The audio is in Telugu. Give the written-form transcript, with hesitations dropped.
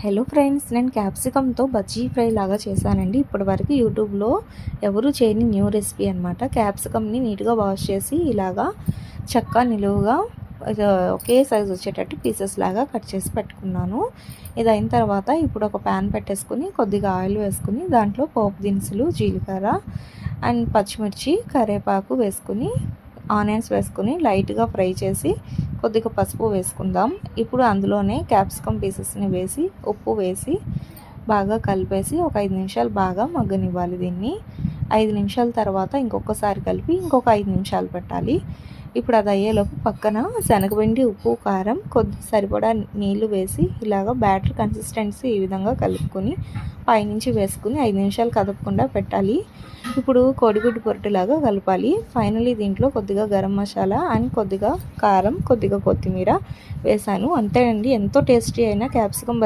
హలో ఫ్రెండ్స్, నేను క్యాప్సికమ్తో బజ్జీ ఫ్రై లాగా చేశానండి. ఇప్పటివరకు యూట్యూబ్లో ఎవరు చేయని న్యూ రెసిపీ అనమాట. క్యాప్సికమ్ని నీట్గా వాష్ చేసి ఇలాగా చక్కగా నిలువుగా ఒకే సైజు వచ్చేటట్టు పీసెస్ లాగా కట్ చేసి పెట్టుకున్నాను. ఇది అయిన తర్వాత ఇప్పుడు ఒక ప్యాన్ పెట్టేసుకుని కొద్దిగా ఆయిల్ వేసుకుని దాంట్లో పోపు దినుసులు, జీలకర్ర అండ్ పచ్చిమిర్చి, కరివేపాకు వేసుకుని ఆనియన్స్ వేసుకుని లైట్గా ఫ్రై చేసి కొద్దిగా పసుపు వేసుకుందాం. ఇప్పుడు అందులోనే క్యాప్సికమ్ పీసెస్ని వేసి ఉప్పు వేసి బాగా కలిపేసి ఒక 5 నిమిషాలు బాగా మగ్గనివ్వాలి. దీన్ని 5 నిమిషాల తర్వాత ఇంకొకసారి కలిపి ఇంకొక 5 నిమిషాలు పెట్టాలి. ఇప్పుడు అది అయ్యేలోపు పక్కన శనగపిండి, ఉప్పు, కారం, కొద్ది సరిపడా నీళ్లు వేసి ఇలాగ బ్యాటర్ కన్సిస్టెన్సీ ఈ విధంగా కలుపుకొని పైనుంచి వేసుకుని 5 నిమిషాలు కదపకుండా పెట్టాలి. ఇప్పుడు కోడిగుడ్డు పొరటులాగా కలపాలి. ఫైనలీ దీంట్లో కొద్దిగా గరం మసాలా అండ్ కొద్దిగా కారం, కొద్దిగా కొత్తిమీర వేసాను. అంతే అండి, ఎంతో టేస్టీ అయిన క్యాప్సికమ్